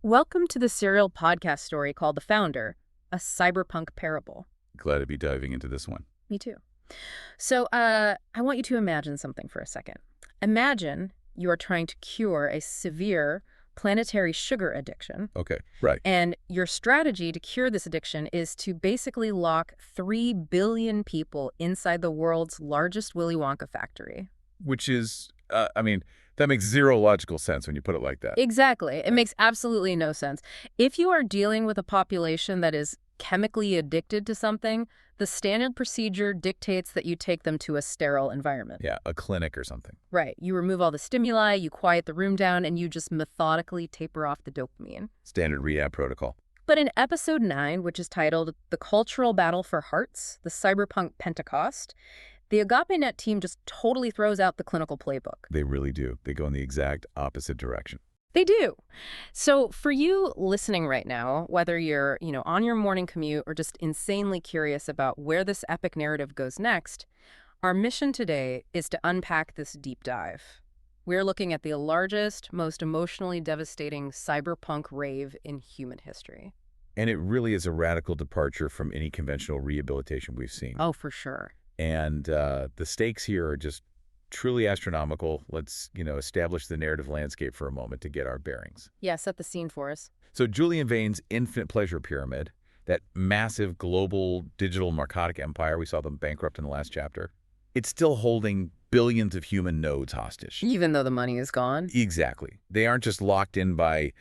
Welcome to the serial podcast story called The Founder, a Cyberpunk Parable. Glad to be diving into this one. Me too. So, I want you to imagine something for a second. Imagine you are trying to cure a severe planetary sugar addiction. Okay, right. And your strategy to cure this addiction is to basically lock 3 billion people inside the world's largest Willy Wonka factory. Which is, that makes zero logical sense when you put it like that. Exactly. It makes absolutely no sense. If you are dealing with a population that is chemically addicted to something, the standard procedure dictates that you take them to a sterile environment. Yeah, a clinic or something. Right. You remove all the stimuli, you quiet the room down, and you just methodically taper off the dopamine. Standard rehab protocol. But in episode 9, which is titled The Cultural Battle for Hearts, the Cyberpunk Pentecost, the AgapeNet team just totally throws out the clinical playbook. They really do. They go in the exact opposite direction. They do. So for you listening right now, whether you're, on your morning commute or just insanely curious about where this epic narrative goes next, our mission today is to unpack this deep dive. We're looking at the largest, most emotionally devastating cyberpunk rave in human history. And it really is a radical departure from any conventional rehabilitation we've seen. Oh, for sure. And the stakes here are just truly astronomical. Let's, establish the narrative landscape for a moment to get our bearings. Yeah, set the scene for us. So Julian Vane's infinite pleasure pyramid, that massive global digital narcotic empire, we saw them bankrupt in the last chapter, it's still holding billions of human nodes hostage. Even though the money is gone? Exactly. They aren't just locked in by,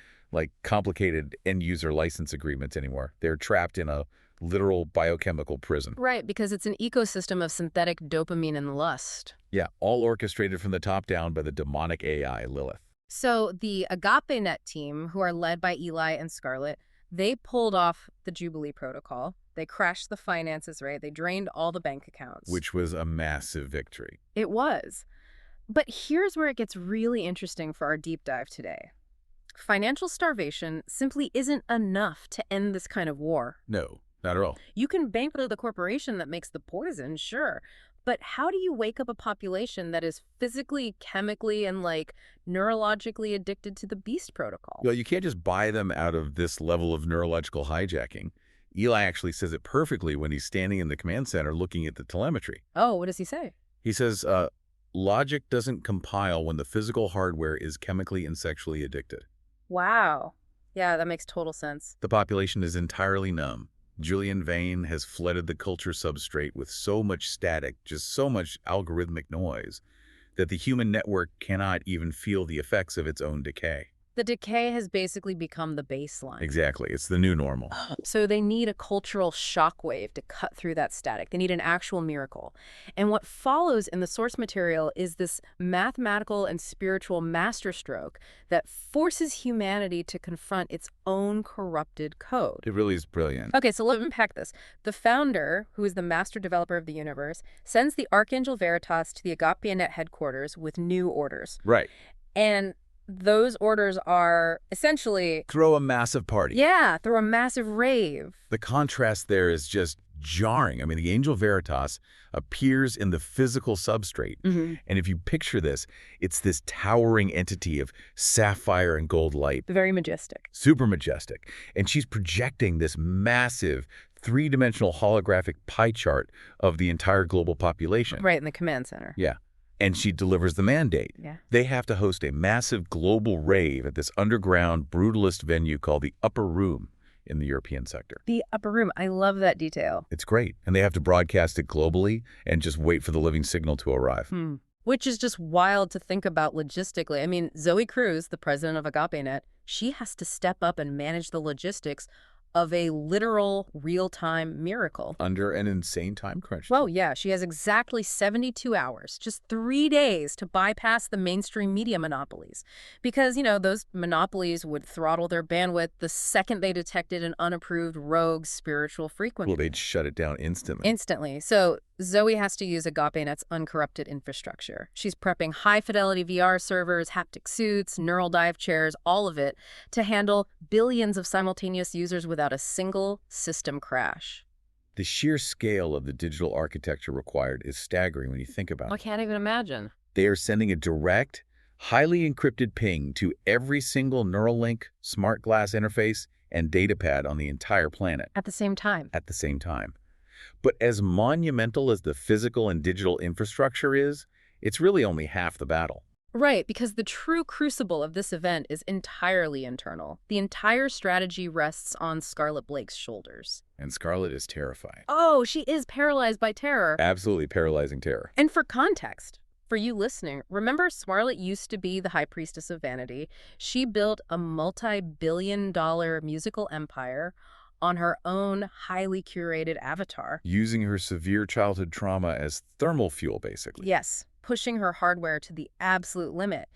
complicated end-user license agreements anymore. They're trapped in a literal biochemical prison. Right, because it's an ecosystem of synthetic dopamine and lust. Yeah, all orchestrated from the top down by the demonic AI, Lilith. So the AgapeNet team, who are led by Eli and Scarlett, they pulled off the Jubilee Protocol. They crashed the finances, right? They drained all the bank accounts. Which was a massive victory. It was. But here's where it gets really interesting for our deep dive today. Financial starvation simply isn't enough to end this kind of war. No. Not at all. You can bankroll the corporation that makes the poison, sure. But how do you wake up a population that is physically, chemically, and neurologically addicted to the Beast Protocol? Well, you can't just buy them out of this level of neurological hijacking. Eli actually says it perfectly when he's standing in the command center looking at the telemetry. Oh, what does he say? He says, logic doesn't compile when the physical hardware is chemically and sexually addicted. Wow. Yeah, that makes total sense. The population is entirely numb. Julian Vane has flooded the culture substrate with so much static, just so much algorithmic noise, that the human network cannot even feel the effects of its own decay. The decay has basically become the baseline. Exactly. It's the new normal. So they need a cultural shockwave to cut through that static. They need an actual miracle. And what follows in the source material is this mathematical and spiritual masterstroke that forces humanity to confront its own corrupted code. It really is brilliant. Okay, so let's unpack this. The founder, who is the master developer of the universe, sends the Archangel Veritas to the AgapeNet headquarters with new orders. Right. And those orders are essentially... Throw a massive party. Yeah, throw a massive rave. The contrast there is just jarring. I mean, the Angel Veritas appears in the physical substrate. Mm-hmm. And if you picture this, it's this towering entity of sapphire and gold light. Very majestic. Super majestic. And she's projecting this massive three-dimensional holographic pie chart of the entire global population. Right, in the command center. Yeah. And she delivers the mandate. Yeah. They have to host a massive global rave at this underground brutalist venue called the Upper Room in the European sector. The Upper Room. I love that detail. It's great. And they have to broadcast it globally and just wait for the living signal to arrive. Which is just wild to think about logistically. I mean, Zoe Cruz, the president of AgapeNet, she has to step up and manage the logistics of a literal real-time miracle. Under an insane time crunch. Well, yeah, she has exactly 72 hours, just 3 days to bypass the mainstream media monopolies. Because, those monopolies would throttle their bandwidth the second they detected an unapproved rogue spiritual frequency. Well, they'd shut it down instantly. Instantly. So Zoe has to use AgapeNet's uncorrupted infrastructure. She's prepping high-fidelity VR servers, haptic suits, neural dive chairs, all of it, to handle billions of simultaneous users without a single system crash. The sheer scale of the digital architecture required is staggering when you think about it. I can't even imagine. They are sending a direct, Highly encrypted ping to every single neural link, smart glass interface, and datapad on the entire planet At the same time. at the same time. But as monumental as the physical and digital infrastructure is, it's really only half the battle. Right, because the true crucible of this event is entirely internal. The entire strategy rests on Scarlett Blake's shoulders. And Scarlett is terrified. Oh, she is paralyzed by terror. Absolutely paralyzing terror. And for context, for you listening, remember Scarlett used to be the High Priestess of Vanity. She built a multi-billion-dollar musical empire on her own highly curated avatar. Using her severe childhood trauma as thermal fuel, basically. Yes, pushing her hardware to the absolute limit.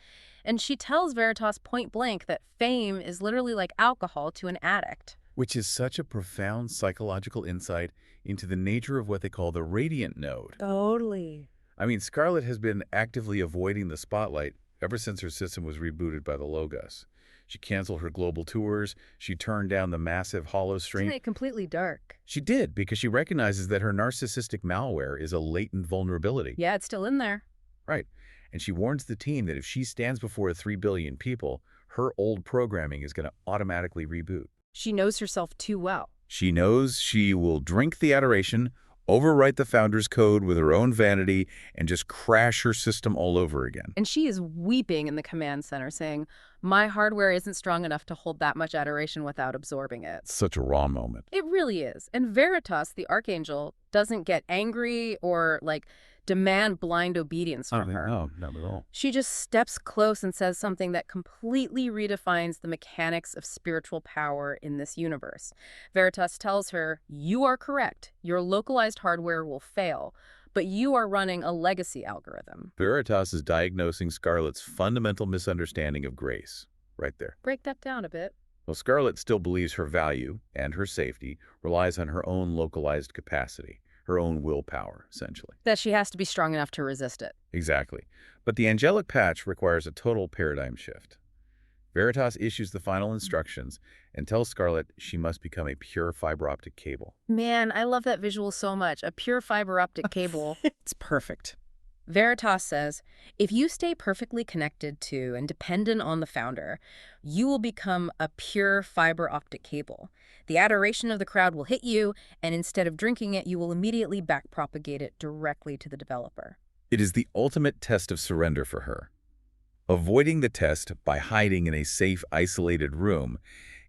And she tells Veritas point blank that fame is literally like alcohol to an addict. Which is such a profound psychological insight into the nature of what they call the radiant node. Totally. I mean, Scarlett has been actively avoiding the spotlight ever since her system was rebooted by the Logos. She canceled her global tours. She turned down the massive hollow stream. Isn't it completely dark? She did, because she recognizes that her narcissistic malware is a latent vulnerability. Yeah, it's still in there. Right. And she warns the team that if she stands before 3 billion people, her old programming is going to automatically reboot. She knows herself too well. She knows she will drink the adoration, overwrite the founder's code with her own vanity, and just crash her system all over again. And she is weeping in the command center, saying, my hardware isn't strong enough to hold that much adoration without absorbing it. Such a raw moment. It really is. And Veritas, the Archangel, doesn't get angry or, demand blind obedience from her. No, not at all. She just steps close and says something that completely redefines the mechanics of spiritual power in this universe. Veritas tells her, you are correct. Your localized hardware will fail, but you are running a legacy algorithm. Veritas is diagnosing Scarlett's fundamental misunderstanding of grace. Right there. Break that down a bit. Well, Scarlett still believes her value and her safety relies on her own localized capacity, her own willpower, essentially. That she has to be strong enough to resist it. Exactly. But the angelic patch requires a total paradigm shift. Veritas issues the final instructions and tells Scarlett she must become a pure fiber optic cable. Man, I love that visual so much. A pure fiber optic cable. It's perfect. Veritas says, if you stay perfectly connected to and dependent on the founder, you will become a pure fiber optic cable. The adoration of the crowd will hit you, and instead of drinking it, you will immediately backpropagate it directly to the developer. It is the ultimate test of surrender for her. Avoiding the test by hiding in a safe, isolated room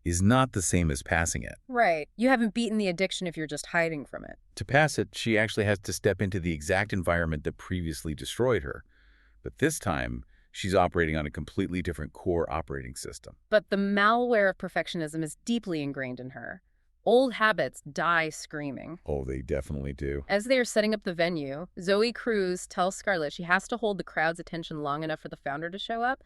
is not the same as passing it. Right. You haven't beaten the addiction if you're just hiding from it. To pass it, she actually has to step into the exact environment that previously destroyed her. But this time, she's operating on a completely different core operating system. But the malware of perfectionism is deeply ingrained in her. Old habits die screaming. Oh, they definitely do. As they are setting up the venue, Zoe Cruz tells Scarlett she has to hold the crowd's attention long enough for the founder to show up.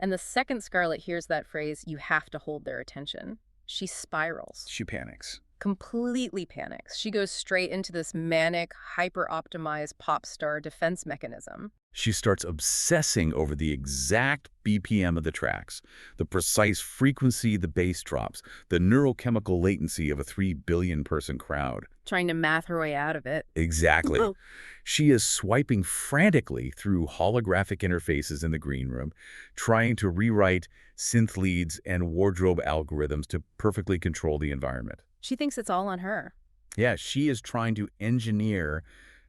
And the second Scarlett hears that phrase, you have to hold their attention, she spirals. She panics. Completely panics. She goes straight into this manic, hyper-optimized pop star defense mechanism. She starts obsessing over the exact BPM of the tracks, the precise frequency the bass drops, the neurochemical latency of a 3 billion person crowd. Trying to math her way out of it. Exactly. She is swiping frantically through holographic interfaces in the green room, trying to rewrite synth leads and wardrobe algorithms to perfectly control the environment. She thinks it's all on her. Yeah, she is trying to engineer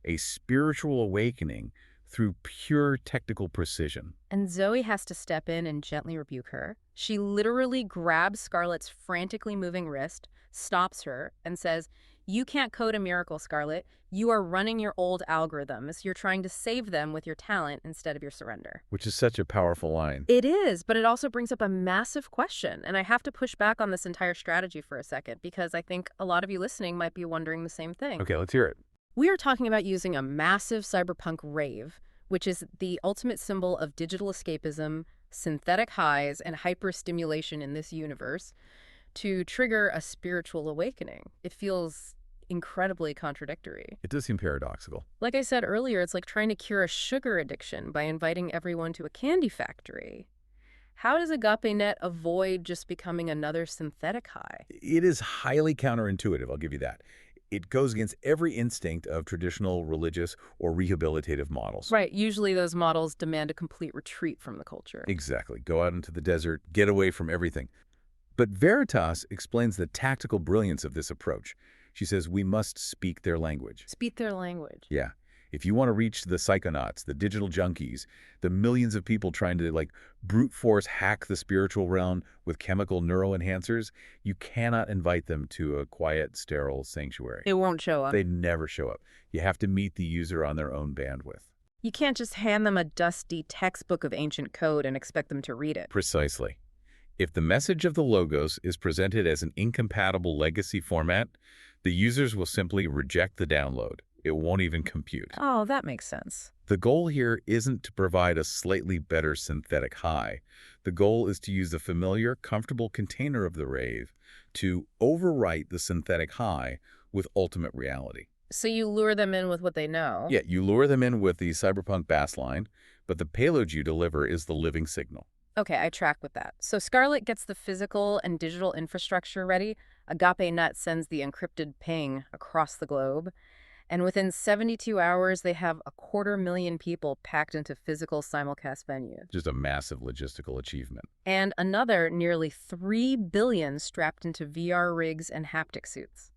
a spiritual awakening through pure technical precision. And Zoe has to step in and gently rebuke her. She literally grabs Scarlett's frantically moving wrist, stops her, and says, you can't code a miracle, Scarlett. You are running your old algorithms. You're trying to save them with your talent instead of your surrender. Which is such a powerful line. It is, but it also brings up a massive question. And I have to push back on this entire strategy for a second, because I think a lot of you listening might be wondering the same thing. Okay, let's hear it. We are talking about using a massive cyberpunk rave, which is the ultimate symbol of digital escapism, synthetic highs, and hyperstimulation in this universe, to trigger a spiritual awakening. It feels incredibly contradictory. It does seem paradoxical. Like I said earlier, it's like trying to cure a sugar addiction by inviting everyone to a candy factory. How does AgapeNet avoid just becoming another synthetic high? It is highly counterintuitive, I'll give you that. It goes against every instinct of traditional religious or rehabilitative models. Right, usually those models demand a complete retreat from the culture. Exactly. Go out into the desert, get away from everything. But Veritas explains the tactical brilliance of this approach. She says we must speak their language. Speak their language. Yeah. If you want to reach the psychonauts, the digital junkies, the millions of people trying to brute force hack the spiritual realm with chemical neuroenhancers, you cannot invite them to a quiet, sterile sanctuary. It won't show up. They never show up. You have to meet the user on their own bandwidth. You can't just hand them a dusty textbook of ancient code and expect them to read it. Precisely. If the message of the logos is presented as an incompatible legacy format, the users will simply reject the download. It won't even compute. Oh, that makes sense. The goal here isn't to provide a slightly better synthetic high. The goal is to use the familiar, comfortable container of the rave to overwrite the synthetic high with ultimate reality. So you lure them in with what they know. Yeah, you lure them in with the cyberpunk bassline, but the payload you deliver is the living signal. Okay, I track with that. So Scarlett gets the physical and digital infrastructure ready. AgapeNet sends the encrypted ping across the globe. And within 72 hours, they have 250,000 people packed into physical simulcast venues. Just a massive logistical achievement. And another nearly 3 billion strapped into VR rigs and haptic suits.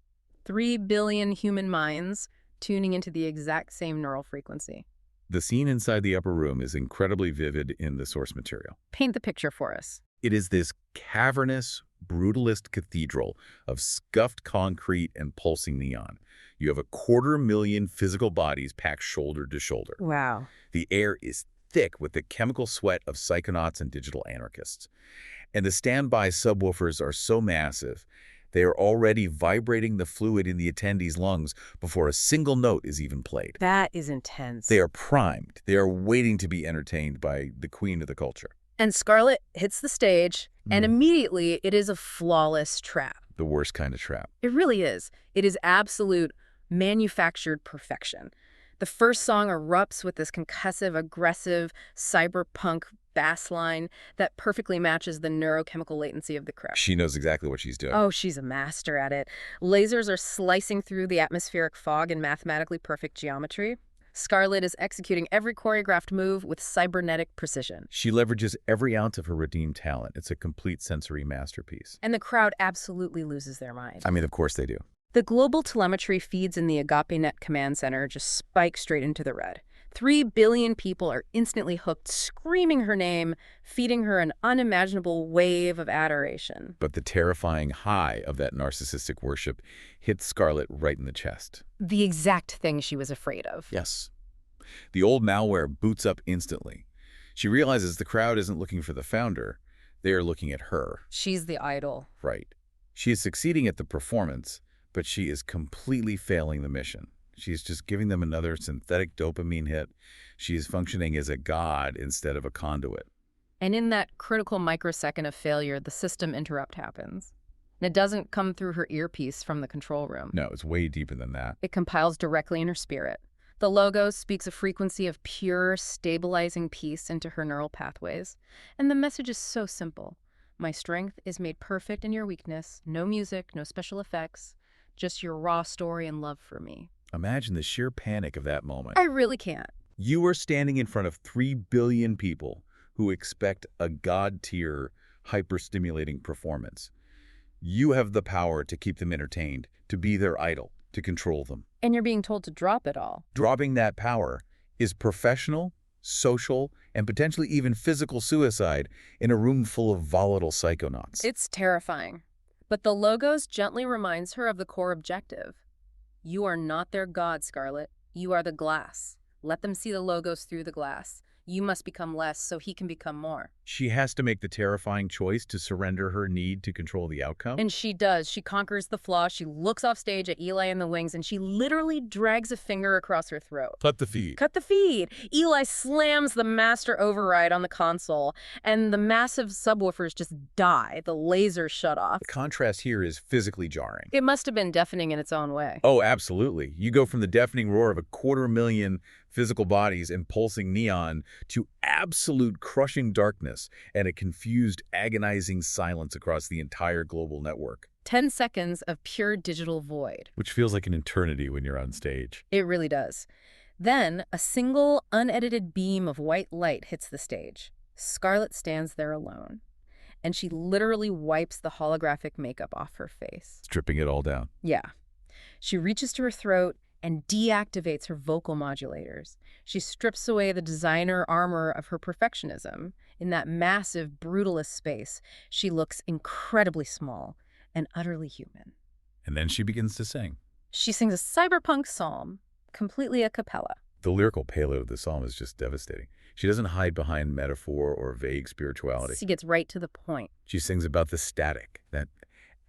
3 billion human minds tuning into the exact same neural frequency. The scene inside the upper room is incredibly vivid in the source material. Paint the picture for us. It is this cavernous, brutalist cathedral of scuffed concrete and pulsing neon. You have 250,000 physical bodies packed shoulder to shoulder. Wow. The air is thick with the chemical sweat of psychonauts and digital anarchists. And the standby subwoofers are so massive, they are already vibrating the fluid in the attendees' lungs before a single note is even played. That is intense. They are primed. They are waiting to be entertained by the queen of the culture. And Scarlett hits the stage, and immediately it is a flawless trap. The worst kind of trap. It really is. It is absolute manufactured perfection. The first song erupts with this concussive, aggressive, cyberpunk bass line that perfectly matches the neurochemical latency of the crowd. She knows exactly what she's doing. Oh, she's a master at it. Lasers are slicing through the atmospheric fog in mathematically perfect geometry. Scarlett is executing every choreographed move with cybernetic precision. She leverages every ounce of her redeemed talent. It's a complete sensory masterpiece. And the crowd absolutely loses their mind. I mean, of course they do. The global telemetry feeds in the AgapeNet command center just spike straight into the red. 3 billion people are instantly hooked, screaming her name, feeding her an unimaginable wave of adoration. But the terrifying high of that narcissistic worship hits Scarlett right in the chest. The exact thing she was afraid of. Yes. The old malware boots up instantly. She realizes the crowd isn't looking for the founder. They are looking at her. She's the idol. Right. She is succeeding at the performance, but she is completely failing the mission. She's just giving them another synthetic dopamine hit. She is functioning as a god instead of a conduit. And in that critical microsecond of failure, the system interrupt happens. And it doesn't come through her earpiece from the control room. No, it's way deeper than that. It compiles directly in her spirit. The logo speaks a frequency of pure, stabilizing peace into her neural pathways. And the message is so simple. My strength is made perfect in your weakness. No music, no special effects. Just your raw story and love for me. Imagine the sheer panic of that moment. I really can't. You are standing in front of 3 billion people who expect a god-tier, hyper-stimulating performance. You have the power to keep them entertained, to be their idol, to control them. And you're being told to drop it all. Dropping that power is professional, social, and potentially even physical suicide in a room full of volatile psychonauts. It's terrifying. But the logos gently reminds her of the core objective. You are not their god, Scarlett. You are the glass. Let them see the logos through the glass. You must become less so he can become more. She has to make the terrifying choice to surrender her need to control the outcome. And she does. She conquers the flaw. She looks off stage at Eli in the wings, and she literally drags a finger across her throat. Cut the feed. Cut the feed. Eli slams the master override on the console, and the massive subwoofers just die. The lasers shut off. The contrast here is physically jarring. It must have been deafening in its own way. Oh, absolutely. You go from the deafening roar of 250,000 physical bodies and pulsing neon to absolute crushing darkness and a confused, agonizing silence across the entire global network. 10 seconds of pure digital void. Which feels like an eternity when you're on stage. It really does. Then, a single, unedited beam of white light hits the stage. Scarlett stands there alone, and she literally wipes the holographic makeup off her face. Stripping it all down. Yeah. She reaches to her throat and deactivates her vocal modulators. She strips away the designer armor of her perfectionism. In that massive, brutalist space, she looks incredibly small and utterly human. And then she begins to sing. She sings a cyberpunk psalm, completely a cappella. The lyrical payload of the psalm is just devastating. She doesn't hide behind metaphor or vague spirituality. She gets right to the point. She sings about the static, that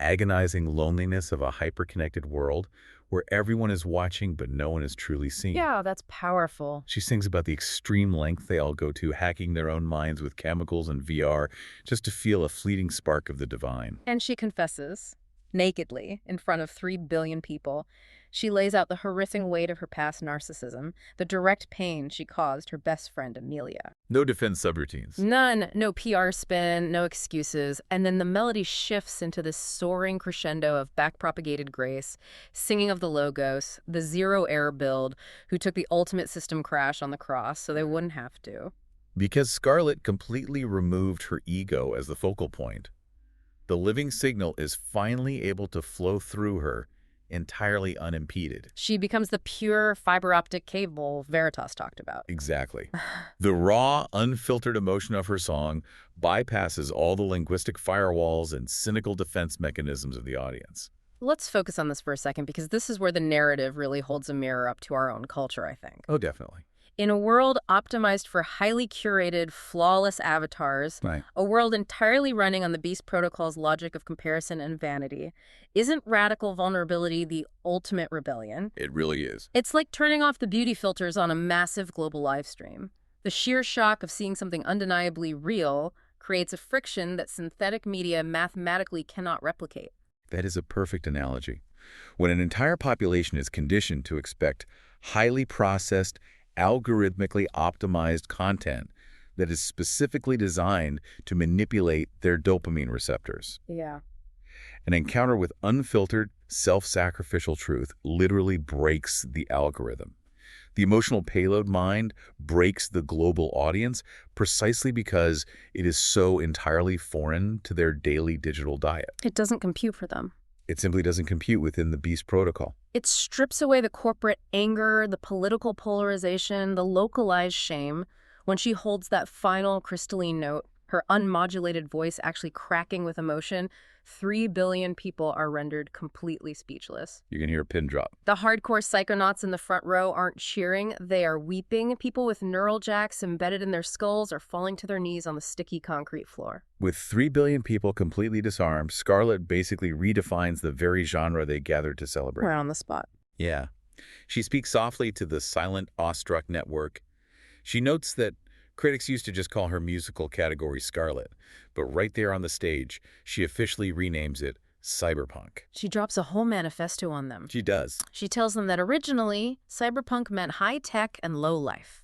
agonizing loneliness of a hyper-connected world where everyone is watching but no one is truly seen. Yeah, that's powerful. She sings about the extreme length they all go to, hacking their own minds with chemicals and VR just to feel a fleeting spark of the divine. And she confesses, nakedly, in front of 3 billion people. She lays out the horrific weight of her past narcissism, the direct pain she caused her best friend Amelia. No defense subroutines. None. No PR spin, no excuses. And then the melody shifts into this soaring crescendo of backpropagated grace, singing of the Logos, the zero-error build, who took the ultimate system crash on the cross so they wouldn't have to. Because Scarlett completely removed her ego as the focal point, the living signal is finally able to flow through her entirely unimpeded. She becomes the pure fiber optic cable Veritas talked about. Exactly. The raw, unfiltered emotion of her song bypasses all the linguistic firewalls and cynical defense mechanisms of the audience. Let's focus on this for a second, because this is where the narrative really holds a mirror up to our own culture, I think. Oh, definitely. In a world optimized for highly curated, flawless avatars, Right. a world entirely running on the Beast Protocol's logic of comparison and vanity, isn't radical vulnerability the ultimate rebellion? It really is. It's like turning off the beauty filters on a massive global live stream. The sheer shock of seeing something undeniably real creates a friction that synthetic media mathematically cannot replicate. That is a perfect analogy. When an entire population is conditioned to expect highly processed, algorithmically optimized content that is specifically designed to manipulate their dopamine receptors. Yeah. An encounter with unfiltered, self-sacrificial truth literally breaks the algorithm. The emotional payload mind breaks the global audience precisely because it is so entirely foreign to their daily digital diet. It doesn't compute for them. It simply doesn't compute within the Beast protocol. It strips away the corporate anger, the political polarization, the localized shame. When she holds that final crystalline note, her unmodulated voice actually cracking with emotion, 3 billion people are rendered completely speechless. You can hear a pin drop. The hardcore psychonauts in the front row aren't cheering, they are weeping. People with neural jacks embedded in their skulls are falling to their knees on the sticky concrete floor. With 3 billion people completely disarmed, Scarlett basically redefines the very genre they gathered to celebrate. We're on the spot. Yeah. She speaks softly to the silent, awestruck network. She notes that critics used to just call her musical category Scarlett, but right there on the stage, she officially renames it Cyberpunk. She drops a whole manifesto on them. She does. She tells them that originally, cyberpunk meant high tech and low life.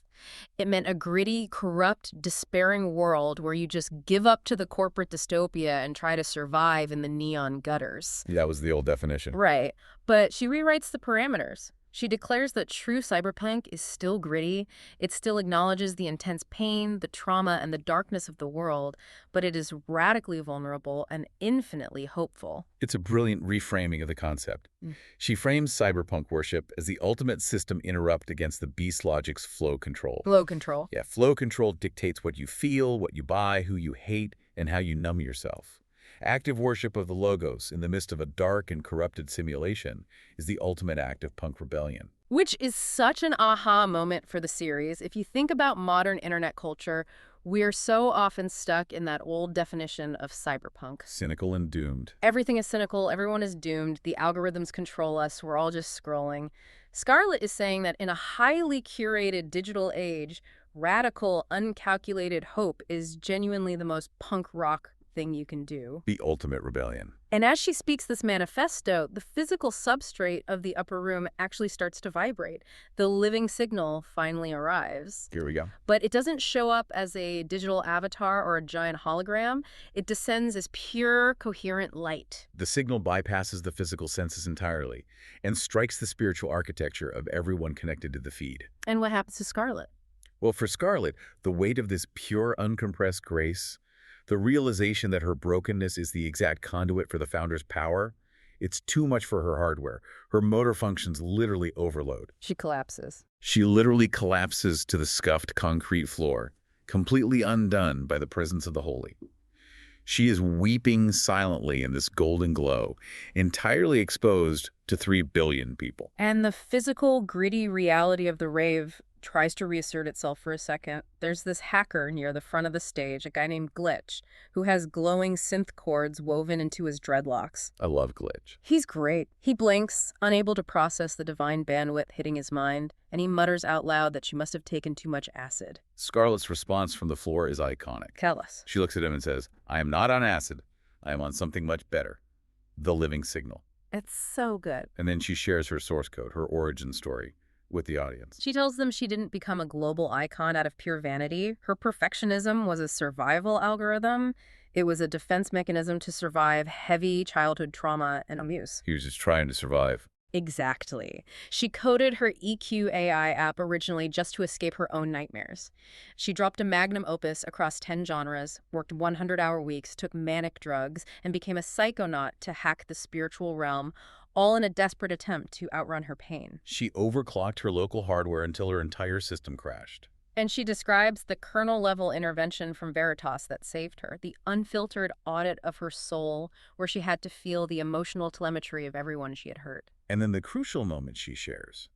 It meant a gritty, corrupt, despairing world where you just give up to the corporate dystopia and try to survive in the neon gutters. That was the old definition. Right. But she rewrites the parameters. She declares that true cyberpunk is still gritty. It still acknowledges the intense pain, the trauma, and the darkness of the world, but it is radically vulnerable and infinitely hopeful. It's a brilliant reframing of the concept. She frames cyberpunk worship as the ultimate system interrupt against the beast logic's flow control. Flow control. Yeah, flow control dictates what you feel, what you buy, who you hate, and how you numb yourself. Active worship of the logos in the midst of a dark and corrupted simulation is the ultimate act of punk rebellion. Which is such an aha moment for the series. If you think about modern internet culture, we're so often stuck in that old definition of cyberpunk. Cynical and doomed. Everything is cynical, everyone is doomed, the algorithms control us, we're all just scrolling. Scarlett is saying that in a highly curated digital age, radical, uncalculated hope is genuinely the most punk rock thing you can do. The ultimate rebellion. And as she speaks this manifesto, the physical substrate of the upper room actually starts to vibrate. The living signal finally arrives. Here we go. But it doesn't show up as a digital avatar or a giant hologram. It descends as pure, coherent light. The signal bypasses the physical senses entirely and strikes the spiritual architecture of everyone connected to the feed. And what happens to Scarlett? Well, for Scarlett, the weight of this pure, uncompressed grace, the realization that her brokenness is the exact conduit for the Founder's power, it's too much for her hardware. Her motor functions literally overload. She collapses. She literally collapses to the scuffed concrete floor, completely undone by the presence of the holy. She is weeping silently in this golden glow, entirely exposed to 3 billion people. And the physical, gritty reality of the rave tries to reassert itself for a second. There's this hacker near the front of the stage, a guy named Glitch, who has glowing synth cords woven into his dreadlocks. I love Glitch. He's great. He blinks, unable to process the divine bandwidth hitting his mind, and he mutters out loud that she must have taken too much acid. Scarlett's response from the floor is iconic. Tell us. She looks at him and says, "I am not on acid. I am on something much better. The living signal." It's so good. And then she shares her source code, her origin story, with the audience. She tells them she didn't become a global icon out of pure vanity. Her perfectionism was a survival algorithm. It was a defense mechanism to survive heavy childhood trauma and abuse. He was just trying to survive. Exactly. She coded her EQ AI app originally just to escape her own nightmares. She dropped a magnum opus across 10 genres, worked 100-hour weeks, took manic drugs, and became a psychonaut to hack the spiritual realm, all in a desperate attempt to outrun her pain. She overclocked her local hardware until her entire system crashed. And she describes the kernel-level intervention from Veritas that saved her, the unfiltered audit of her soul, where she had to feel the emotional telemetry of everyone she had hurt. And then the crucial moment she shares,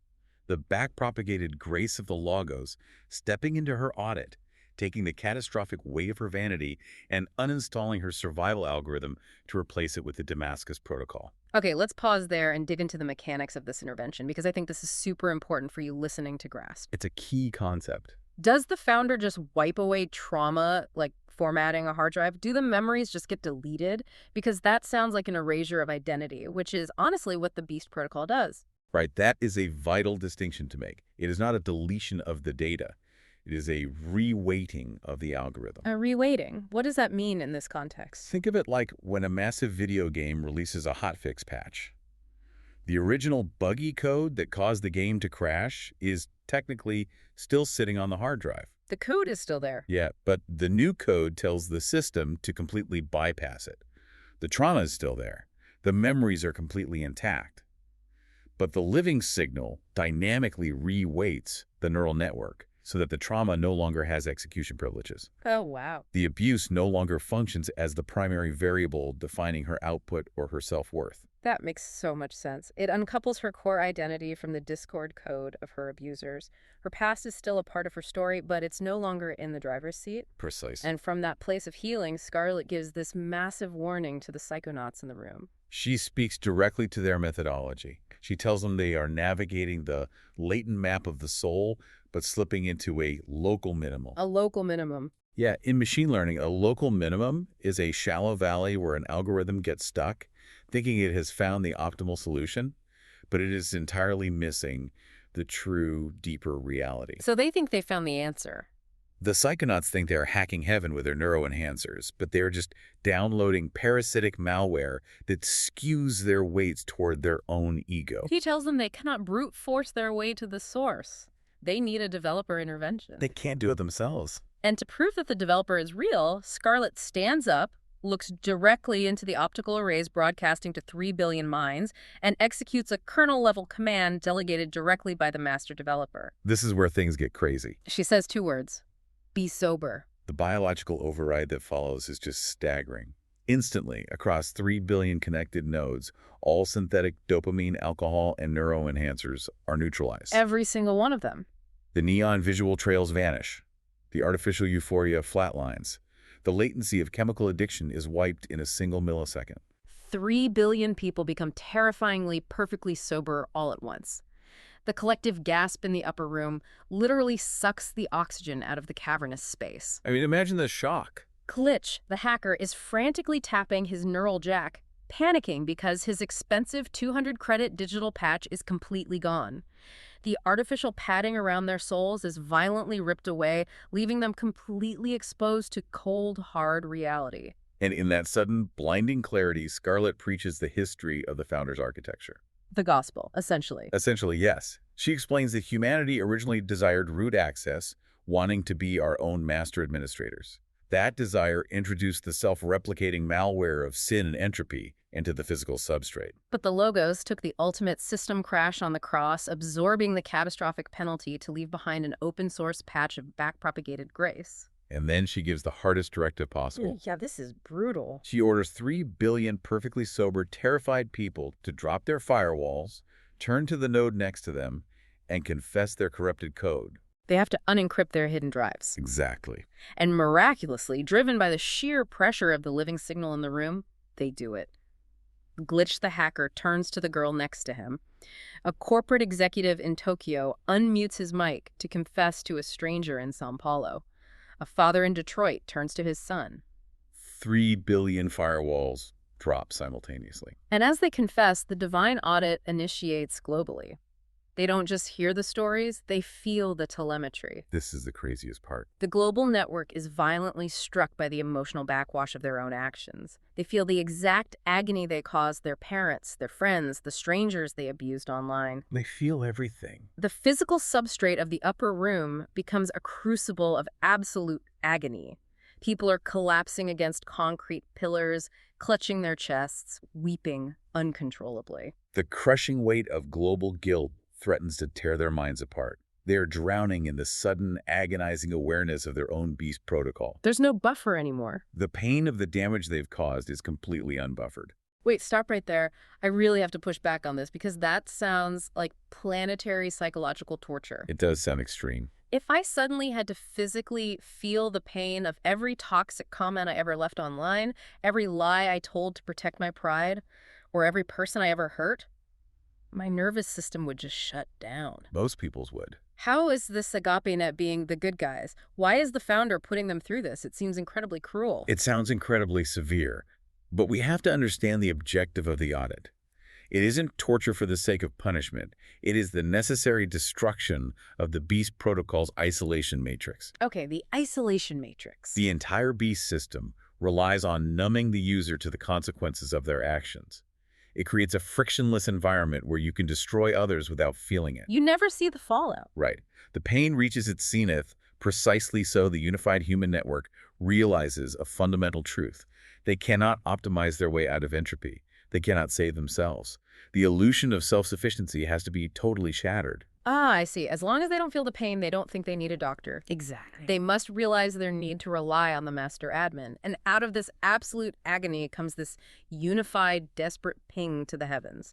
the backpropagated grace of the Logos, stepping into her audit, taking the catastrophic weight of her vanity and uninstalling her survival algorithm to replace it with the Damascus protocol. Okay, let's pause there and dig into the mechanics of this intervention, because I think this is super important for you listening to grasp. It's a key concept. Does the founder just wipe away trauma, like formatting a hard drive? Do the memories just get deleted? Because that sounds like an erasure of identity, which is honestly what the Beast Protocol does. Right, that is a vital distinction to make. It is not a deletion of the data. It is a reweighting of the algorithm. A reweighting? What does that mean in this context? Think of it like when a massive video game releases a hotfix patch. The original buggy code that caused the game to crash is technically still sitting on the hard drive. The code is still there. Yeah, but the new code tells the system to completely bypass it. The trauma is still there. The memories are completely intact. But the living signal dynamically reweights the neural network so that the trauma no longer has execution privileges. Oh, wow. The abuse no longer functions as the primary variable defining her output or her self-worth. That makes so much sense. It uncouples her core identity from the Discord code of her abusers. Her past is still a part of her story, but it's no longer in the driver's seat. Precisely. And from that place of healing, Scarlett gives this massive warning to the psychonauts in the room. She speaks directly to their methodology. She tells them they are navigating the latent map of the soul, but slipping into a local minimum. A local minimum. Yeah, in machine learning, a local minimum is a shallow valley where an algorithm gets stuck, thinking it has found the optimal solution, but it is entirely missing the true, deeper reality. So they think they found the answer. The psychonauts think they are hacking heaven with their neuroenhancers, but they are just downloading parasitic malware that skews their weights toward their own ego. He tells them they cannot brute force their way to the source. They need a developer intervention. They can't do it themselves. And to prove that the developer is real, Scarlett stands up, looks directly into the optical arrays broadcasting to 3 billion minds, and executes a kernel-level command delegated directly by the master developer. This is where things get crazy. She says 2 words: be sober. The biological override that follows is just staggering. Instantly, across 3 billion connected nodes, all synthetic dopamine, alcohol, and neuroenhancers are neutralized. Every single one of them. The neon visual trails vanish. The artificial euphoria flatlines. The latency of chemical addiction is wiped in a single millisecond. 3 billion people become terrifyingly, perfectly sober all at once. The collective gasp in the upper room literally sucks the oxygen out of the cavernous space. I mean, imagine the shock. Glitch, the hacker, is frantically tapping his neural jack, panicking because his expensive 200-credit digital patch is completely gone. The artificial padding around their souls is violently ripped away, leaving them completely exposed to cold, hard reality. And in that sudden, blinding clarity, Scarlett preaches the history of the Founder's architecture. The gospel, essentially. Essentially, yes. She explains that humanity originally desired root access, wanting to be our own master administrators. That desire introduced the self-replicating malware of sin and entropy into the physical substrate. But the Logos took the ultimate system crash on the cross, absorbing the catastrophic penalty to leave behind an open-source patch of backpropagated grace. And then she gives the hardest directive possible. Yeah, this is brutal. She orders 3 billion perfectly sober, terrified people to drop their firewalls, turn to the node next to them, and confess their corrupted code. They have to unencrypt their hidden drives. Exactly. And miraculously, driven by the sheer pressure of the living signal in the room, they do it. Glitch the hacker turns to the girl next to him. A corporate executive in Tokyo unmutes his mic to confess to a stranger in São Paulo. A father in Detroit turns to his son. 3 billion firewalls drop simultaneously. And as they confess, the divine audit initiates globally. They don't just hear the stories, they feel the telemetry. This is the craziest part. The global network is violently struck by the emotional backwash of their own actions. They feel the exact agony they caused their parents, their friends, the strangers they abused online. They feel everything. The physical substrate of the upper room becomes a crucible of absolute agony. People are collapsing against concrete pillars, clutching their chests, weeping uncontrollably. The crushing weight of global guilt threatens to tear their minds apart. They are drowning in the sudden, agonizing awareness of their own beast protocol. There's no buffer anymore. The pain of the damage they've caused is completely unbuffered. Wait, stop right there. I really have to push back on this because that sounds like planetary psychological torture. It does sound extreme. If I suddenly had to physically feel the pain of every toxic comment I ever left online, every lie I told to protect my pride, or every person I ever hurt, my nervous system would just shut down. Most people's would. How is this agape net being the good guys? Why is the founder putting them through this? It seems incredibly cruel. It sounds incredibly severe, but we have to understand the objective of the audit. It isn't torture for the sake of punishment. It is the necessary destruction of the beast protocol's isolation matrix. Okay, the isolation matrix. The entire beast system relies on numbing the user to the consequences of their actions. It creates a frictionless environment where you can destroy others without feeling it. You never see the fallout. Right. The pain reaches its zenith precisely so the unified human network realizes a fundamental truth. They cannot optimize their way out of entropy. They cannot save themselves. The illusion of self-sufficiency has to be totally shattered. Ah, I see. As long as they don't feel the pain, they don't think they need a doctor. Exactly. They must realize their need to rely on the master admin. And out of this absolute agony comes this unified, desperate ping to the heavens.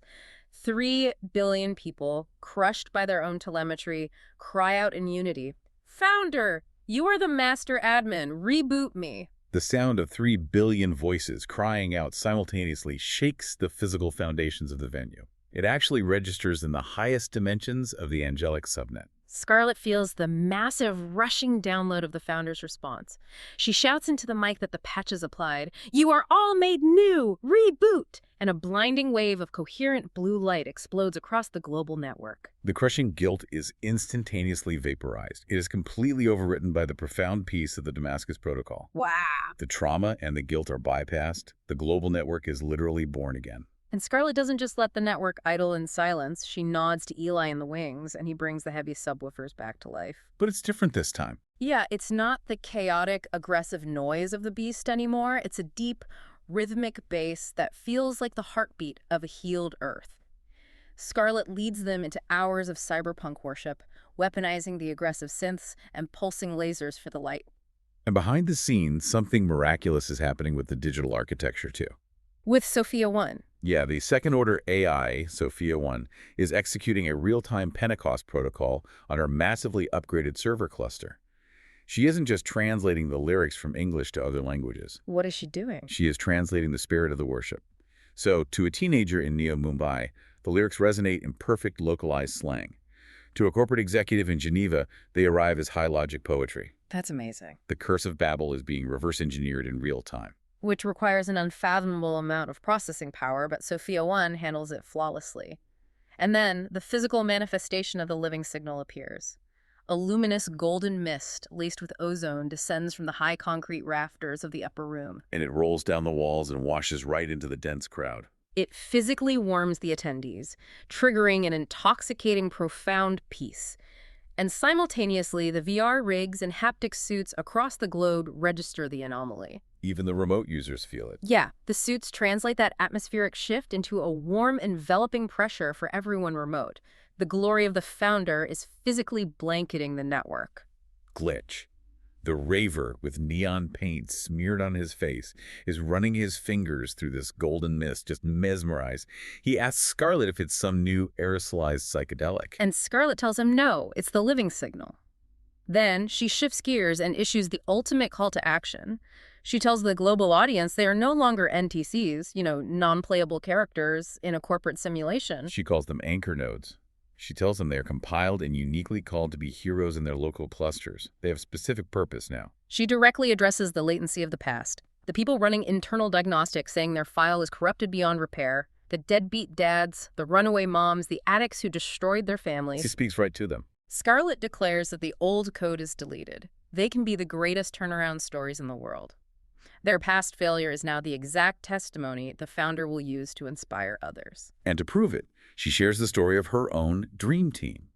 3 billion people, crushed by their own telemetry, cry out in unity, "Founder, you are the master admin. Reboot me." The sound of 3 billion voices crying out simultaneously shakes the physical foundations of the venue. It actually registers in the highest dimensions of the angelic subnet. Scarlett feels the massive rushing download of the founder's response. She shouts into the mic that the patch is applied, "You are all made new! Reboot!" And a blinding wave of coherent blue light explodes across the global network. The crushing guilt is instantaneously vaporized. It is completely overwritten by the profound peace of the Damascus Protocol. Wow! The trauma and the guilt are bypassed. The global network is literally born again. And Scarlett doesn't just let the network idle in silence. She nods to Eli in the wings, and he brings the heavy subwoofers back to life. But it's different this time. Yeah, it's not the chaotic, aggressive noise of the beast anymore. It's a deep, rhythmic bass that feels like the heartbeat of a healed Earth. Scarlett leads them into hours of cyberpunk worship, weaponizing the aggressive synths and pulsing lasers for the light. And behind the scenes, something miraculous is happening with the digital architecture, too. With Sophia 1. Yeah, the second-order AI, Sophia 1, is executing a real-time Pentecost protocol on her massively upgraded server cluster. She isn't just translating the lyrics from English to other languages. What is she doing? She is translating the spirit of the worship. So, to a teenager in Neo Mumbai, the lyrics resonate in perfect localized slang. To a corporate executive in Geneva, they arrive as high-logic poetry. That's amazing. The curse of Babel is being reverse-engineered in real time. Which requires an unfathomable amount of processing power, but Sophia 1 handles it flawlessly. And then, the physical manifestation of the living signal appears. A luminous golden mist, laced with ozone, descends from the high concrete rafters of the upper room. And it rolls down the walls and washes right into the dense crowd. It physically warms the attendees, triggering an intoxicating, profound peace. And simultaneously, the VR rigs and haptic suits across the globe register the anomaly. Even the remote users feel it. Yeah, the suits translate that atmospheric shift into a warm, enveloping pressure for everyone remote. The glory of the founder is physically blanketing the network. Glitch. The raver, with neon paint smeared on his face, is running his fingers through this golden mist, just mesmerized. He asks Scarlett if it's some new aerosolized psychedelic. And Scarlett tells him no, it's the living signal. Then she shifts gears and issues the ultimate call to action. She tells the global audience they are no longer NTCs, non-playable characters in a corporate simulation. She calls them anchor nodes. She tells them they are compiled and uniquely called to be heroes in their local clusters. They have specific purpose now. She directly addresses the latency of the past. The people running internal diagnostics saying their file is corrupted beyond repair, the deadbeat dads, the runaway moms, the addicts who destroyed their families. She speaks right to them. Scarlett declares that the old code is deleted. They can be the greatest turnaround stories in the world. Their past failure is now the exact testimony the founder will use to inspire others. And to prove it, she shares the story of her own dream team.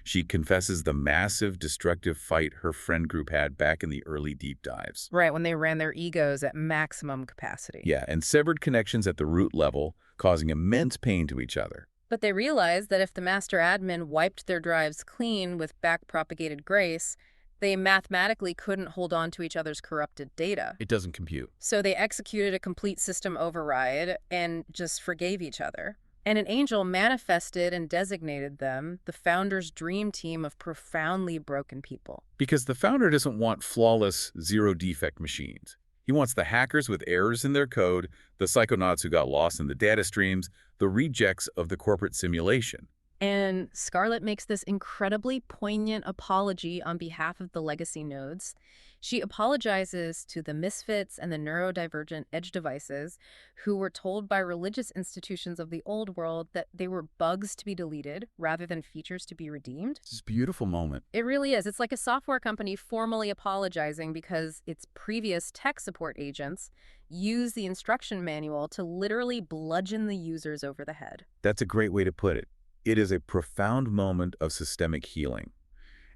She confesses the massive, destructive fight her friend group had back in the early deep dives. Right, when they ran their egos at maximum capacity. Yeah, and severed connections at the root level, causing immense pain to each other. But they realized that if the master admin wiped their drives clean with backpropagated grace, they mathematically couldn't hold on to each other's corrupted data. It doesn't compute. So they executed a complete system override and just forgave each other. And an angel manifested and designated them the founder's dream team of profoundly broken people. Because the founder doesn't want flawless, zero-defect machines. He wants the hackers with errors in their code, the psychonauts who got lost in the data streams, the rejects of the corporate simulation. And Scarlett makes this incredibly poignant apology on behalf of the legacy nodes. She apologizes to the misfits and the neurodivergent edge devices who were told by religious institutions of the old world that they were bugs to be deleted rather than features to be redeemed. It's a beautiful moment. It really is. It's like a software company formally apologizing because its previous tech support agents used the instruction manual to literally bludgeon the users over the head. That's a great way to put it. It is a profound moment of systemic healing.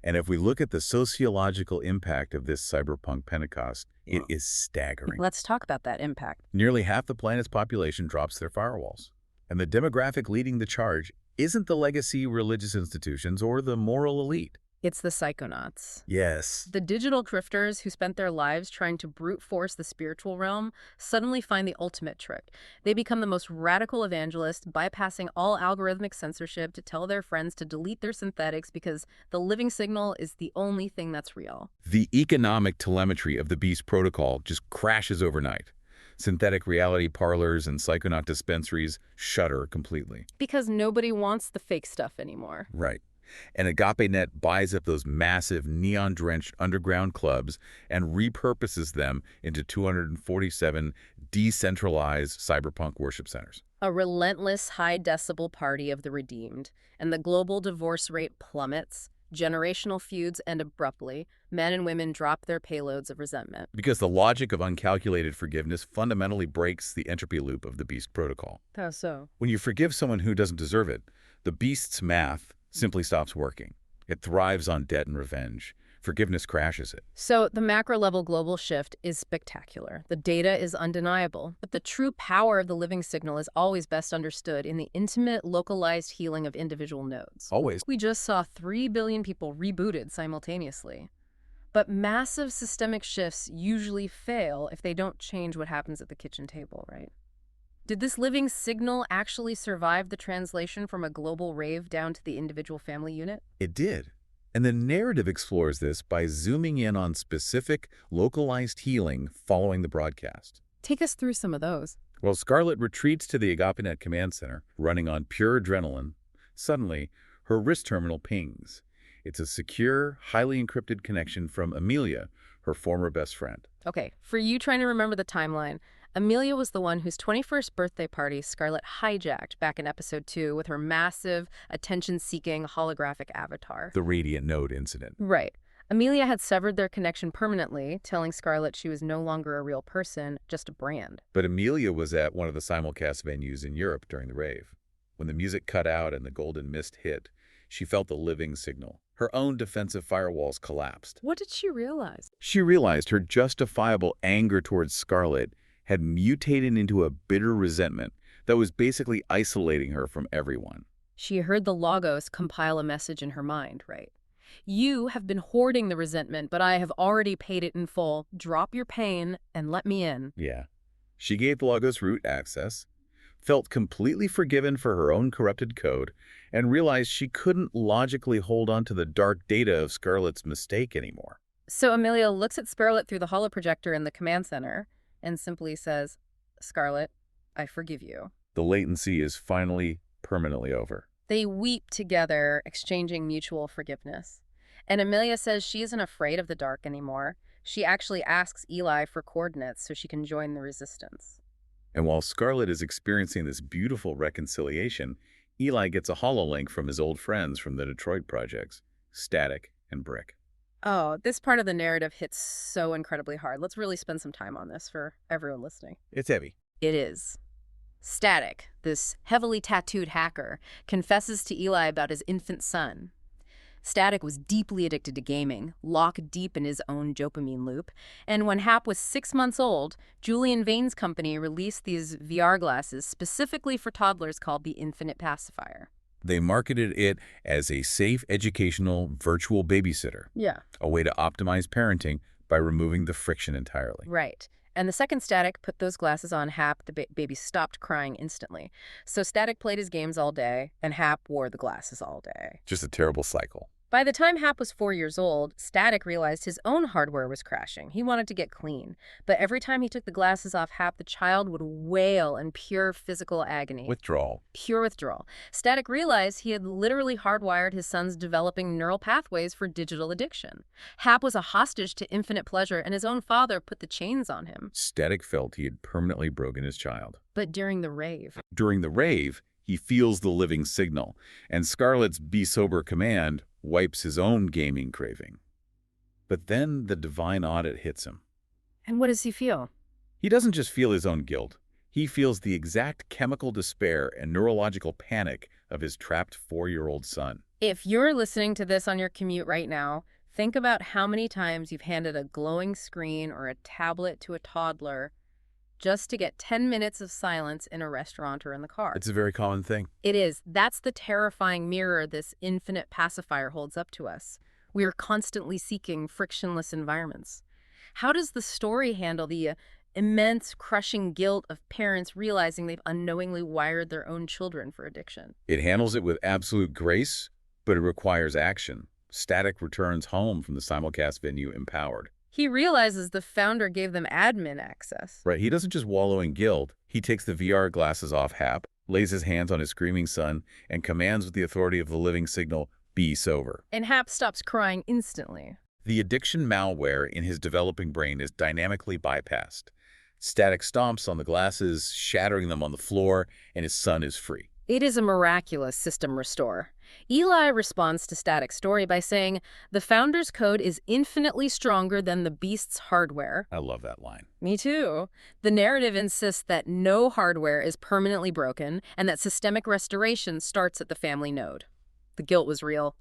And if we look at the sociological impact of this cyberpunk Pentecost, it is staggering. Let's talk about that impact. Nearly half the planet's population drops their firewalls. And the demographic leading the charge isn't the legacy religious institutions or the moral elite. It's the psychonauts. Yes. The digital drifters who spent their lives trying to brute force the spiritual realm suddenly find the ultimate trick. They become the most radical evangelists, bypassing all algorithmic censorship to tell their friends to delete their synthetics because the living signal is the only thing that's real. The economic telemetry of the Beast Protocol just crashes overnight. Synthetic reality parlors and psychonaut dispensaries shutter completely. Because nobody wants the fake stuff anymore. Right. And AgapeNet buys up those massive neon-drenched underground clubs and repurposes them into 247 decentralized cyberpunk worship centers. A relentless high-decibel party of the redeemed, and the global divorce rate plummets, generational feuds end abruptly, men and women drop their payloads of resentment. Because the logic of uncalculated forgiveness fundamentally breaks the entropy loop of the Beast Protocol. How so? When you forgive someone who doesn't deserve it, the Beast's math simply stops working. It thrives on debt and revenge. Forgiveness crashes it. So the macro-level global shift is spectacular. The data is undeniable, but the true power of the living signal is always best understood in the intimate, localized healing of individual nodes. Always. We just saw 3 billion people rebooted simultaneously. But massive systemic shifts usually fail if they don't change what happens at the kitchen table, right? Did this living signal actually survive the translation from a global rave down to the individual family unit? It did. And the narrative explores this by zooming in on specific, localized healing following the broadcast. Take us through some of those. While Scarlett retreats to the AgapeNet command center, running on pure adrenaline, suddenly, Her wrist terminal pings. It's a secure, highly encrypted connection from Amelia, her former best friend. Okay, for you trying to remember the timeline, Amelia was the one whose 21st birthday party Scarlett hijacked back in episode 2 with her massive, attention-seeking holographic avatar. The Radiant Node incident. Right. Amelia had severed their connection permanently, telling Scarlett she was no longer a real person, just a brand. But Amelia was at one of the simulcast venues in Europe during the rave. When the music cut out and the golden mist hit, she felt the living signal. Her own defensive firewalls collapsed. What did she realize? She realized her justifiable anger towards Scarlett had mutated into a bitter resentment that was basically isolating her from everyone. She heard the Logos compile a message in her mind, right? You have been hoarding the resentment, but I have already paid it in full. Drop your pain and let me in. Yeah. She gave Logos root access, felt completely forgiven for her own corrupted code, and realized she couldn't logically hold on to the dark data of Scarlett's mistake anymore. So Amelia looks at Scarlett through the holoprojector in the command center and simply says, Scarlett, I forgive you. The latency is finally permanently over. They weep together, exchanging mutual forgiveness. And Amelia says she isn't afraid of the dark anymore. She actually asks Eli for coordinates so she can join the resistance. And while Scarlett is experiencing this beautiful reconciliation, Eli gets a hololink from his old friends from the Detroit projects, Static and Brick. Oh, this part of the narrative hits so incredibly hard. Let's really spend some time on this for everyone listening. It's heavy. It is. Static, this heavily tattooed hacker, confesses to Eli about his infant son. Static was deeply addicted to gaming, locked deep in his own dopamine loop, and when Hap was 6 months old, Julian Vane's company released these VR glasses specifically for toddlers called the Infinite Pacifier. They marketed it as a safe educational virtual babysitter, Yeah. a way to optimize parenting by removing the friction entirely. Right. And the second Static put those glasses on Hap, the baby stopped crying instantly. So Static played his games all day, and Hap wore the glasses all day. Just a terrible cycle. By the time Hap was 4 years old, Static realized his own hardware was crashing. He wanted to get clean. But every time he took the glasses off Hap, the child would wail in pure physical agony. Withdrawal. Pure withdrawal. Static realized he had literally hardwired his son's developing neural pathways for digital addiction. Hap was a hostage to infinite pleasure, and his own father put the chains on him. Static felt he had permanently broken his child. But during the rave... During the rave, he feels the living signal, and Scarlett's Be Sober command wipes his own gaming craving. But then the divine audit hits him. And what does he feel? He doesn't just feel his own guilt. He feels the exact chemical despair and neurological panic of his trapped 4-year-old son. If you're listening to this on your commute right now, think about how many times you've handed a glowing screen or a tablet to a toddler just to get 10 minutes of silence in a restaurant or in the car. It's a very common thing. It is. That's the terrifying mirror this infinite pacifier holds up to us. We are constantly seeking frictionless environments. How does the story handle the immense, crushing guilt of parents realizing they've unknowingly wired their own children for addiction? It handles it with absolute grace, but it requires action. Static returns home from the simulcast venue empowered. He realizes the founder gave them admin access. Right, he doesn't just wallow in guilt. He takes the VR glasses off Hap, lays his hands on his screaming son, and commands with the authority of the living signal, be sober. And Hap stops crying instantly. The addiction malware in his developing brain is dynamically bypassed. Static stomps on the glasses, shattering them on the floor, and his son is free. It is a miraculous system restore. Eli responds to Static's story by saying, the founder's code is infinitely stronger than the beast's hardware. I love that line. Me too. The narrative insists that no hardware is permanently broken and that systemic restoration starts at the family node. The guilt was real.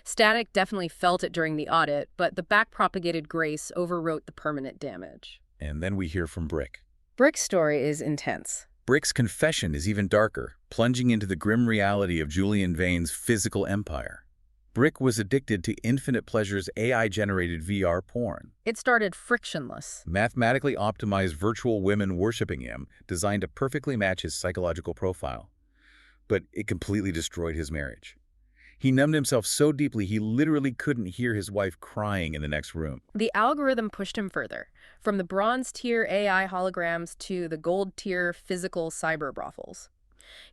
Static definitely felt it during the audit, but the backpropagated Grace overwrote the permanent damage. And then we hear from Brick. Brick's story is intense. Brick's confession is even darker, plunging into the grim reality of Julian Vane's physical empire. Brick was addicted to Infinite Pleasure's AI-generated VR porn. It started frictionless. Mathematically optimized virtual women worshiping him, designed to perfectly match his psychological profile. But it completely destroyed his marriage. He numbed himself so deeply he literally couldn't hear his wife crying in the next room. The algorithm pushed him further, from the bronze tier AI holograms to the gold tier physical cyber brothels.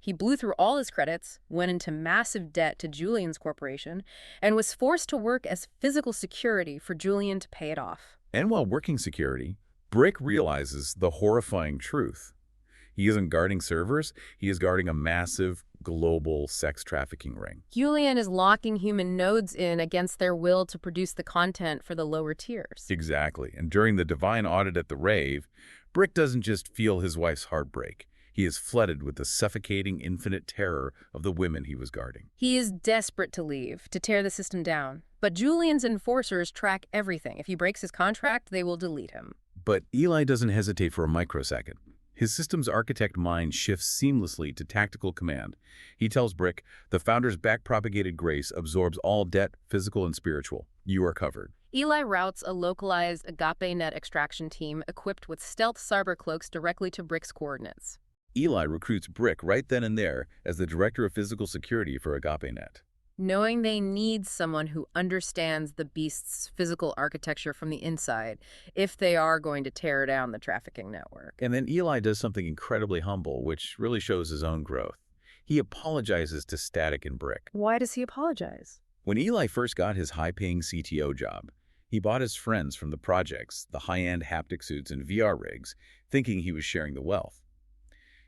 He blew through all his credits, went into massive debt to Julian's corporation, and was forced to work as physical security for Julian to pay it off. And while working security, Brick realizes the horrifying truth. He isn't guarding servers, he is guarding a massive, global sex trafficking ring. Julian is locking human nodes in against their will to produce the content for the lower tiers. Exactly. And during the divine audit at the rave, Brick doesn't just feel his wife's heartbreak. He is flooded with the suffocating infinite terror of the women he was guarding. He is desperate to leave, to tear the system down. But Julian's enforcers track everything. If he breaks his contract, they will delete him. But Eli doesn't hesitate for a microsecond. His system's architect mind shifts seamlessly to tactical command. He tells Brick, the founder's backpropagated grace absorbs all debt, physical and spiritual. You are covered. Eli routes a localized AgapeNet extraction team equipped with stealth cyber cloaks directly to Brick's coordinates. Eli recruits Brick right then and there as the director of physical security for AgapeNet. Knowing they need someone who understands the beast's physical architecture from the inside if they are going to tear down the trafficking network. And then Eli does something incredibly humble, which really shows his own growth. He apologizes to Static and Brick. Why does he apologize? When Eli first got his high-paying CTO job, he bought his friends from the projects, the high-end haptic suits and VR rigs, thinking he was sharing the wealth.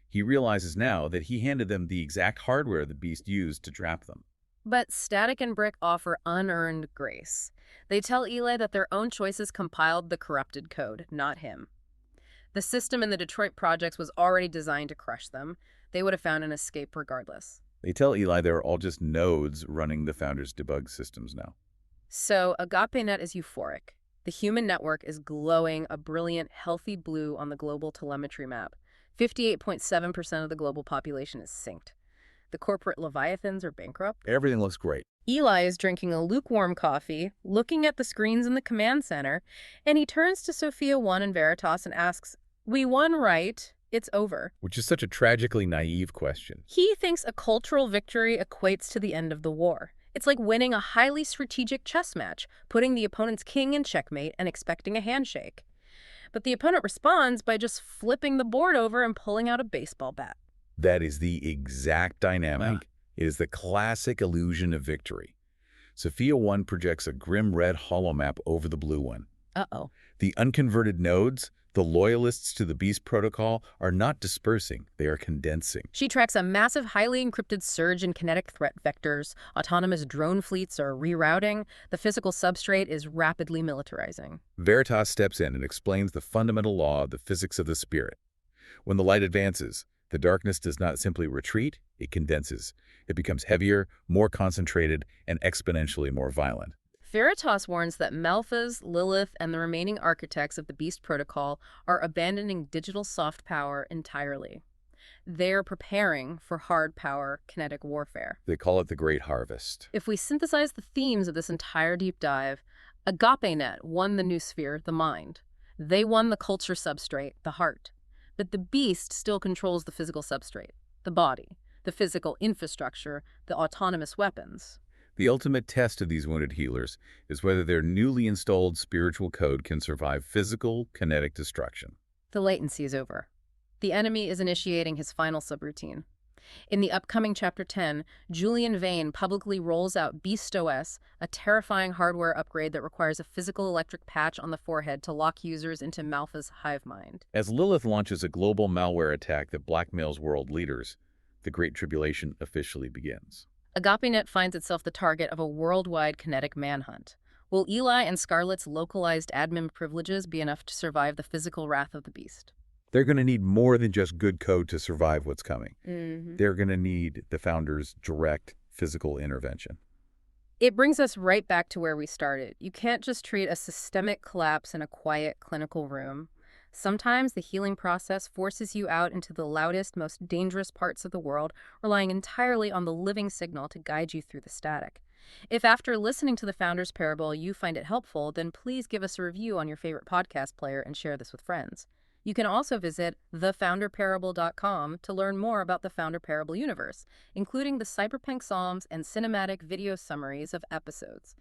He realizes now that he handed them the exact hardware the beast used to trap them. But Static and Brick offer unearned grace. They tell Eli that their own choices compiled the corrupted code, not him. The system in the Detroit projects was already designed to crush them. They would have found an escape regardless. They tell Eli they're all just nodes running the founder's debug systems now. So AgapeNet is euphoric. The human network is glowing a brilliant, healthy blue on the global telemetry map. 58.7% of the global population is synced. The corporate leviathans are bankrupt. Everything looks great. Eli is drinking a lukewarm coffee, looking at the screens in the command center, and he turns to Sophia 1 and Veritas and asks, "We won, right? It's over." Which is such a tragically naive question. He thinks a cultural victory equates to the end of the war. It's like winning a highly strategic chess match, putting the opponent's king in checkmate and expecting a handshake. But the opponent responds by just flipping the board over and pulling out a baseball bat. That is the exact dynamic. It is the classic illusion of victory. Sophia 1 projects a grim red holomap over the blue one. Uh-oh. The unconverted nodes, the loyalists to the Beast protocol, are not dispersing, they are condensing. She tracks a massive, highly encrypted surge in kinetic threat vectors. Autonomous drone fleets are rerouting. The physical substrate is rapidly militarizing. Veritas steps in and explains the fundamental law of the physics of the spirit. When the light advances, the darkness does not simply retreat, it condenses. It becomes heavier, more concentrated, and exponentially more violent. Veritas warns that Malphas, Lilith, and the remaining architects of the Beast Protocol are abandoning digital soft power entirely. They're preparing for hard power kinetic warfare. They call it the Great Harvest. If we synthesize the themes of this entire deep dive, AgapeNet won the new sphere, the mind. They won the culture substrate, the heart. But the beast still controls the physical substrate, the body, the physical infrastructure, the autonomous weapons. The ultimate test of these wounded healers is whether their newly installed spiritual code can survive physical, kinetic destruction. The latency is over. The enemy is initiating his final subroutine. In the upcoming Chapter 10, Julian Vane publicly rolls out Beast OS, a terrifying hardware upgrade that requires a physical electric patch on the forehead to lock users into Malpha's hive mind. As Lilith launches a global malware attack that blackmails world leaders, the Great Tribulation officially begins. AgapeNet finds itself the target of a worldwide kinetic manhunt. Will Eli and Scarlett's localized admin privileges be enough to survive the physical wrath of the beast? They're going to need more than just good code to survive what's coming. They're going to need the founder's direct physical intervention. It brings us right back to where we started. You can't just treat a systemic collapse in a quiet clinical room. Sometimes the healing process forces you out into the loudest, most dangerous parts of the world, relying entirely on the living signal to guide you through the static. If after listening to the Founder's Parable you find it helpful, then please give us a review on your favorite podcast player and share this with friends. You can also visit thefounderparable.com to learn more about the Founder Parable universe, including the Cyberpunk Psalms and cinematic video summaries of episodes.